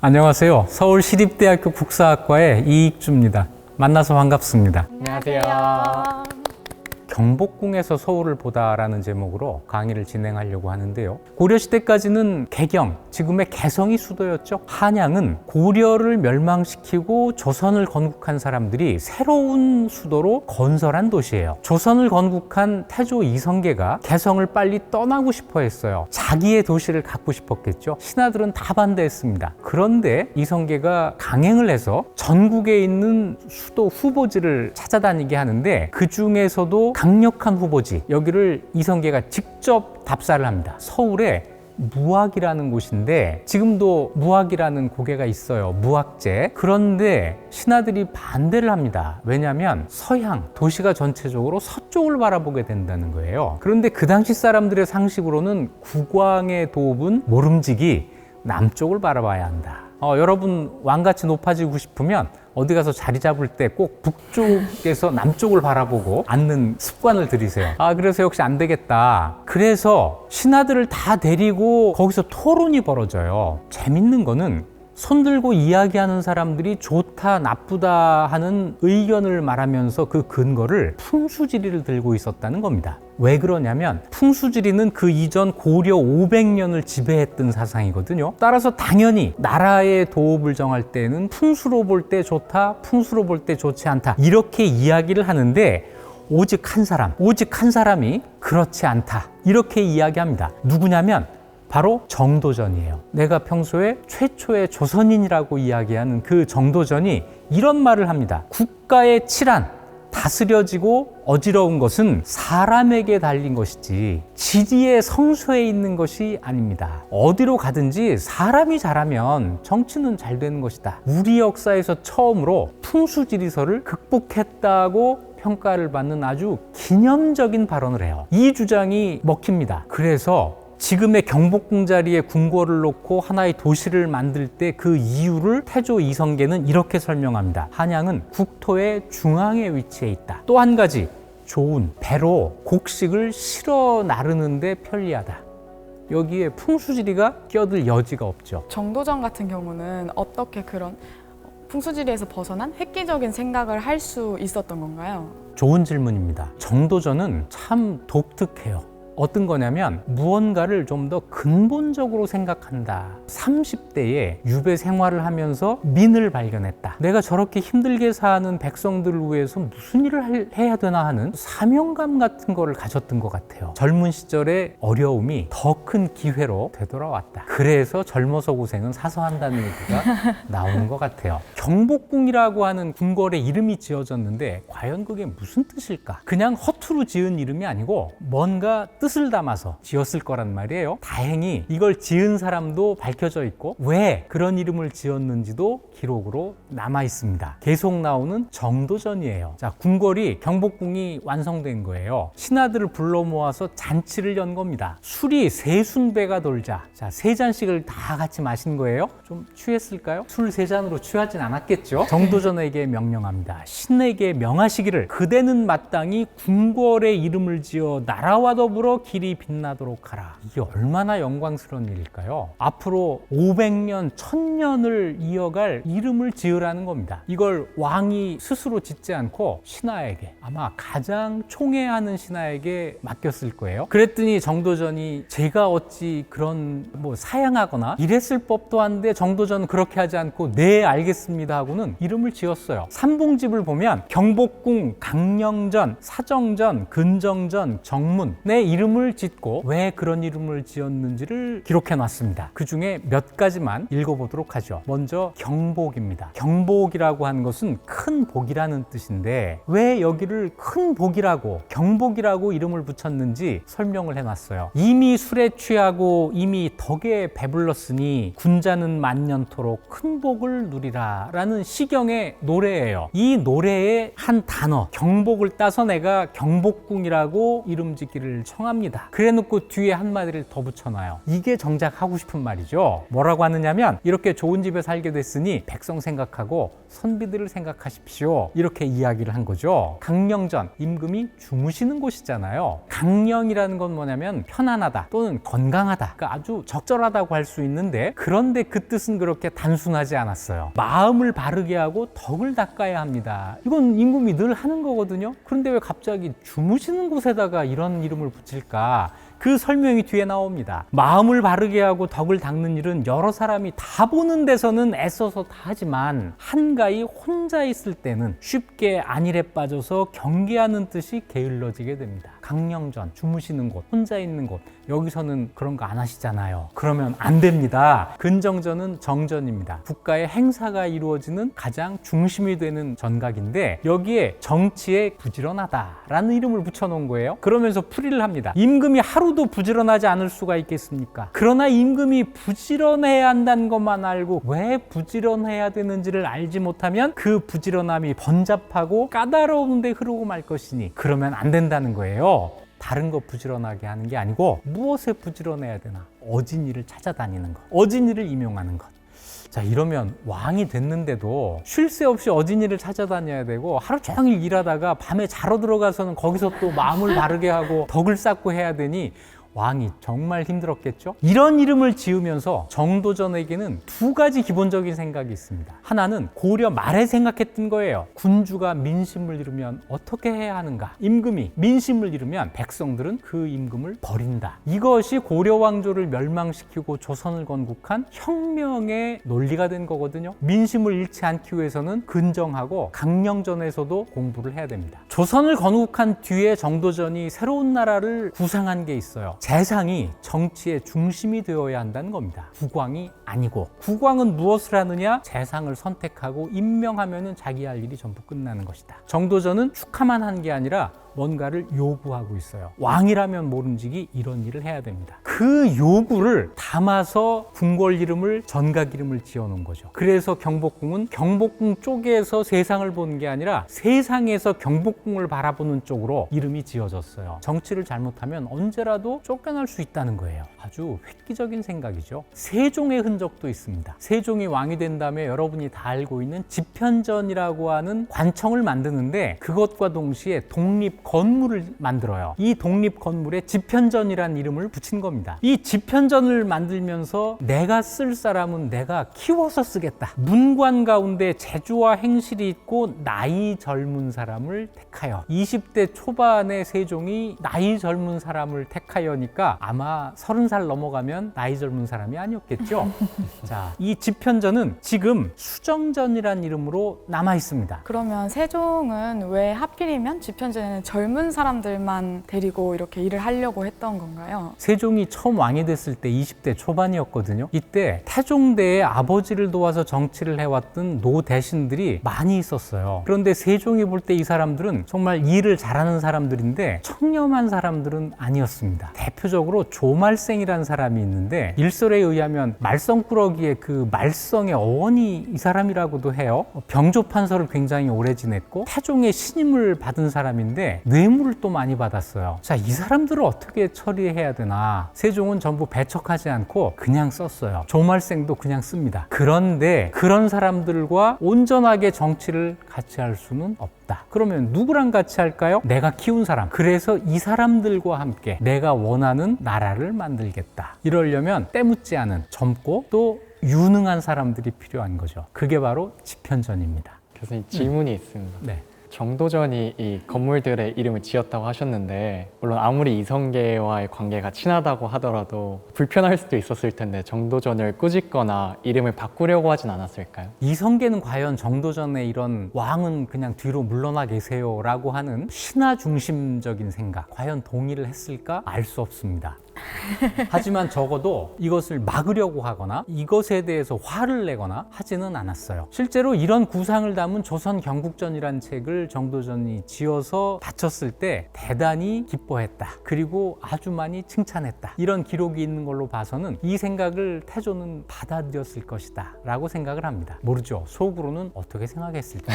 안녕하세요. 서울시립대학교 국사학과의 이익주입니다. 만나서 반갑습니다. 안녕하세요. 경복궁에서 서울을 보다라는 제목으로 강의를 진행하려고 하는데요. 고려시대까지는 개경, 지금의 개성이 수도였죠. 한양은 고려를 멸망시키고 조선을 건국한 사람들이 새로운 수도로 건설한 도시예요. 조선을 건국한 태조 이성계가 개성을 빨리 떠나고 싶어 했어요. 자기의 도시를 갖고 싶었겠죠. 신하들은 다 반대했습니다. 그런데 이성계가 강행을 해서 전국에 있는 수도 후보지를 찾아다니게 하는데 그 중에서도 강력한 후보지, 여기를 이성계가 직접 답사를 합니다. 서울에 무학이라는 곳인데 지금도 무학이라는 고개가 있어요. 무학제. 그런데 신하들이 반대를 합니다. 왜냐하면 서향, 도시가 전체적으로 서쪽을 바라보게 된다는 거예요. 그런데 그 당시 사람들의 상식으로는 국왕의 도읍은 모름지기 남쪽을 바라봐야 한다. 여러분 왕같이 높아지고 싶으면 어디 가서 자리 잡을 때 꼭 북쪽에서 남쪽을 바라보고 앉는 습관을 들이세요. 그래서 역시 안 되겠다. 그래서 신하들을 다 데리고 거기서 토론이 벌어져요. 재밌는 거는 손들고 이야기하는 사람들이 좋다 나쁘다 하는 의견을 말하면서 그 근거를 풍수지리를 들고 있었다는 겁니다. 왜 그러냐면 풍수지리는 그 이전 고려 500년을 지배했던 사상이거든요. 따라서 당연히 나라의 도읍을 정할 때는 풍수로 볼 때 좋다, 풍수로 볼 때 좋지 않다, 이렇게 이야기를 하는데 오직 한 사람이 그렇지 않다, 이렇게 이야기합니다. 누구냐면 바로 정도전이에요. 내가 평소에 최초의 조선인이라고 이야기하는 그 정도전이 이런 말을 합니다. 국가의 치란, 다스려지고 어지러운 것은 사람에게 달린 것이지 지리의 성소에 있는 것이 아닙니다. 어디로 가든지 사람이 잘하면 정치는 잘 되는 것이다. 우리 역사에서 처음으로 풍수지리설을 극복했다고 평가를 받는 아주 기념적인 발언을 해요. 이 주장이 먹힙니다. 그래서 지금의 경복궁 자리에 궁궐을 놓고 하나의 도시를 만들 때 그 이유를 태조 이성계는 이렇게 설명합니다. 한양은 국토의 중앙에 위치해 있다. 또 한 가지, 좋은 배로 곡식을 실어 나르는 데 편리하다. 여기에 풍수지리가 끼어들 여지가 없죠. 정도전 같은 경우는 어떻게 그런 풍수지리에서 벗어난 획기적인 생각을 할 수 있었던 건가요? 좋은 질문입니다. 정도전은 참 독특해요. 어떤 거냐면 무언가를 좀 더 근본적으로 생각한다. 30대에 유배 생활을 하면서 민을 발견했다. 내가 저렇게 힘들게 사는 백성들을 위해서 무슨 일을 해야 되나 하는 사명감 같은 거를 가졌던 것 같아요. 젊은 시절의 어려움이 더 큰 기회로 되돌아왔다. 그래서 젊어서 고생은 사서 한다는 얘기가 나오는 것 같아요. 경복궁이라고 하는 궁궐의 이름이 지어졌는데 과연 그게 무슨 뜻일까? 그냥 허투루 지은 이름이 아니고 뭔가 뜻을 담아서 지었을 거란 말이에요. 다행히 이걸 지은 사람도 밝혀져 있고 왜 그런 이름을 지었는지도 기록으로 남아 있습니다. 계속 나오는 정도전이에요. 자, 궁궐이 경복궁이 완성된 거예요. 신하들을 불러 모아서 잔치를 연 겁니다. 술이 세순배가 돌자. 자, 세 잔씩을 다 같이 마신 거예요. 좀 취했을까요? 술 세 잔으로 취하진 않았겠죠. 정도전에게 명령합니다. 신에게 명하시기를 그대는 마땅히 궁궐의 이름을 지어 나라와 더불어 길이 빛나도록 하라. 이게 얼마나 영광스러운 일일까요? 앞으로 500년, 1000년을 이어갈 이름을 지으라는 겁니다. 이걸 왕이 스스로 짓지 않고 신하에게, 아마 가장 총애하는 신하에게 맡겼을 거예요. 그랬더니 정도전이 제가 어찌 그런 사양하거나 이랬을 법도 한데 정도전은 그렇게 하지 않고 네 알겠습니다 하고는 이름을 지었어요. 삼봉집을 보면 경복궁, 강령전, 사정전, 근정전, 정문의 이름을 짓고 왜 그런 이름을 지었는지를 기록해 놨습니다. 그 중에 몇 가지만 읽어보도록 하죠. 먼저 경복입니다. 경복이라고 하는 것은 큰 복이라는 뜻인데 왜 여기를 큰 복이라고 경복이라고 이름을 붙였는지 설명을 해놨어요. 이미 술에 취하고 이미 덕에 배불렀으니 군자는 만년토록 큰 복을 누리라 라는 시경의 노래예요. 이 노래의 한 단어 경복을 따서 내가 경복궁이라고 이름 짓기를 청한 인정합니다. 그래놓고 뒤에 한마디를 더 붙여놔요. 이게 정작 하고 싶은 말이죠. 뭐라고 하느냐면 이렇게 좋은 집에 살게 됐으니 백성 생각하고 선비들을 생각하십시오. 이렇게 이야기를 한 거죠. 강령전, 임금이 주무시는 곳이잖아요. 강령이라는 건 뭐냐면 편안하다 또는 건강하다, 그러니까 아주 적절하다고 할 수 있는데, 그런데 그 뜻은 그렇게 단순하지 않았어요. 마음을 바르게 하고 덕을 닦아야 합니다. 이건 임금이 늘 하는 거거든요. 그런데 왜 갑자기 주무시는 곳에다가 이런 이름을 붙일까? 그 설명이 뒤에 나옵니다. 마음을 바르게 하고 덕을 닦는 일은 여러 사람이 다 보는 데서는 애써서 다 하지만 한가히 혼자 있을 때는 쉽게 안일에 빠져서 경계하는 뜻이 게을러지게 됩니다. 강령전, 주무시는 곳, 혼자 있는 곳, 여기서는 그런 거 안 하시잖아요. 그러면 안 됩니다. 근정전은 정전입니다. 국가의 행사가 이루어지는 가장 중심이 되는 전각인데 여기에 정치에 부지런하다라는 이름을 붙여놓은 거예요. 그러면서 풀이를 합니다. 임금이 하루도 부지런하지 않을 수가 있겠습니까? 그러나 임금이 부지런해야 한다는 것만 알고 왜 부지런해야 되는지를 알지 못하면 그 부지런함이 번잡하고 까다로운 데 흐르고 말 것이니 그러면 안 된다는 거예요. 다른 거 부지런하게 하는 게 아니고 무엇에 부지런해야 되나? 어진이를 찾아다니는 것, 어진이를 임용하는 것. 자, 이러면 왕이 됐는데도 쉴 새 없이 어진이를 찾아다녀야 되고 하루 종일 일하다가 밤에 자러 들어가서는 거기서 또 마음을 바르게 하고 덕을 쌓고 해야 되니 왕이 정말 힘들었겠죠? 이런 이름을 지으면서 정도전에게는 두 가지 기본적인 생각이 있습니다. 하나는 고려 말에 생각했던 거예요. 군주가 민심을 잃으면 어떻게 해야 하는가? 임금이 민심을 잃으면 백성들은 그 임금을 버린다. 이것이 고려 왕조를 멸망시키고 조선을 건국한 혁명의 논리가 된 거거든요. 민심을 잃지 않기 위해서는 근정하고 강령전에서도 공부를 해야 됩니다. 조선을 건국한 뒤에 정도전이 새로운 나라를 구상한 게 있어요. 재상이 정치의 중심이 되어야 한다는 겁니다. 국왕이 아니고. 국왕은 무엇을 하느냐? 재상을 선택하고 임명하면 자기 할 일이 전부 끝나는 것이다. 정도전은 축하만 한 게 아니라 뭔가를 요구하고 있어요. 왕이라면 모름지기 이런 일을 해야 됩니다. 그 요구를 담아서 궁궐 이름을, 전각 이름을 지어놓은 거죠. 그래서 경복궁은 경복궁 쪽에서 세상을 보는 게 아니라 세상에서 경복궁을 바라보는 쪽으로 이름이 지어졌어요. 정치를 잘못하면 언제라도 쫓겨날 수 있다는 거예요. 아주 획기적인 생각이죠. 세종의 흔적도 있습니다. 세종이 왕이 된 다음에 여러분이 다 알고 있는 집현전이라고 하는 관청을 만드는데 그것과 동시에 독립 건물을 만들어요. 이 독립 건물에 집현전이라는 이름을 붙인 겁니다. 이 집현전을 만들면서 내가 쓸 사람은 내가 키워서 쓰겠다. 문관 가운데 재주와 행실이 있고 나이 젊은 사람을 택하여 20대 초반의 세종이 나이 젊은 사람을 택하여니까 아마 30살 넘어가면 나이 젊은 사람이 아니었겠죠. 자, 이 집현전은 지금 수정전이라는 이름으로 남아 있습니다. 그러면 세종은 왜 하필이면 집현전에는 젊은 사람들만 데리고 이렇게 일을 하려고 했던 건가요? 세종이 처음 왕이 됐을 때 20대 초반이었거든요. 이때 태종대의 아버지를 도와서 정치를 해왔던 노대신들이 많이 있었어요. 그런데 세종이 볼 때 이 사람들은 정말 일을 잘하는 사람들인데 청렴한 사람들은 아니었습니다. 대표적으로 조말생이라는 사람이 있는데 일설에 의하면 말썽꾸러기의 그 말썽의 어원이 이 사람이라고도 해요. 병조판서를 굉장히 오래 지냈고 태종의 신임을 받은 사람인데 뇌물을 또 많이 받았어요. 자, 이 사람들을 어떻게 처리해야 되나? 세종은 전부 배척하지 않고 그냥 썼어요. 조말생도 그냥 씁니다. 그런데 그런 사람들과 온전하게 정치를 같이 할 수는 없다. 그러면 누구랑 같이 할까요? 내가 키운 사람. 그래서 이 사람들과 함께 내가 원하는 나라를 만들겠다. 이러려면 때묻지 않은 젊고 또 유능한 사람들이 필요한 거죠. 그게 바로 집현전입니다. 교수님, 질문이 있습니다. 네. 정도전이 이 건물들의 이름을 지었다고 하셨는데 물론 아무리 이성계와의 관계가 친하다고 하더라도 불편할 수도 있었을 텐데 정도전을 꾸짖거나 이름을 바꾸려고 하진 않았을까요? 이성계는 과연 정도전의 이런 왕은 그냥 뒤로 물러나 계세요 라고 하는 신화 중심적인 생각 과연 동의를 했을까? 알 수 없습니다. 하지만 적어도 이것을 막으려고 하거나 이것에 대해서 화를 내거나 하지는 않았어요. 실제로 이런 구상을 담은 조선 경국전이라는 책을 정도전이 지어서 바쳤을 때 대단히 기뻐했다. 그리고 아주 많이 칭찬했다. 이런 기록이 있는 걸로 봐서는 이 생각을 태조는 받아들였을 것이다 라고 생각을 합니다. 모르죠. 속으로는 어떻게 생각했을까?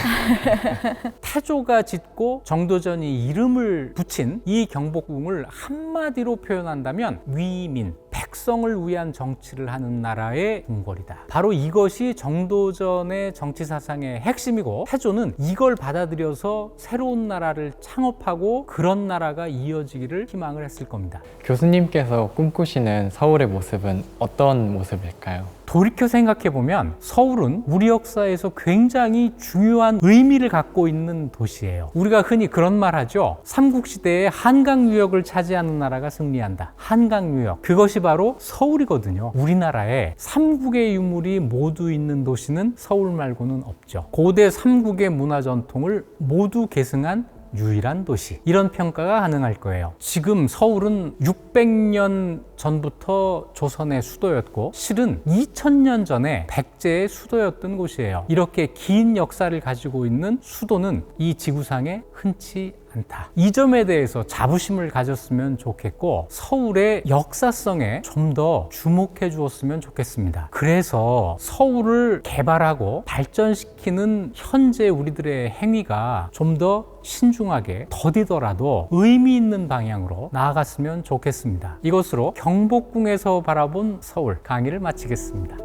태조가 짓고 정도전이 이름을 붙인 이 경복궁을 한마디로 표현한다면 위민, 백성을 위한 정치를 하는 나라의 궁궐이다. 바로 이것이 정도전의 정치 사상의 핵심이고 태조는 이걸 받아들여서 새로운 나라를 창업하고 그런 나라가 이어지기를 희망을 했을 겁니다. 교수님께서 꿈꾸시는 서울의 모습은 어떤 모습일까요? 돌이켜 생각해보면 서울은 우리 역사에서 굉장히 중요한 의미를 갖고 있는 도시예요. 우리가 흔히 그런 말 하죠. 삼국시대에 한강유역을 차지하는 나라가 승리한다. 한강유역. 그것이 바로 서울이거든요. 우리나라에 삼국의 유물이 모두 있는 도시는 서울 말고는 없죠. 고대 삼국의 문화 전통을 모두 계승한 유일한 도시. 이런 평가가 가능할 거예요. 지금 서울은 600년 전부터 조선의 수도였고 실은 2000년 전에 백제의 수도였던 곳이에요. 이렇게 긴 역사를 가지고 있는 수도는 이 지구상에 흔치 않다. 이 점에 대해서 자부심을 가졌으면 좋겠고 서울의 역사성에 좀 더 주목해 주었으면 좋겠습니다. 그래서 서울을 개발하고 발전시키는 현재 우리들의 행위가 좀 더 신중하게 더디더라도 의미 있는 방향으로 나아갔으면 좋겠습니다. 이것으로 경복궁에서 바라본 서울 강의를 마치겠습니다.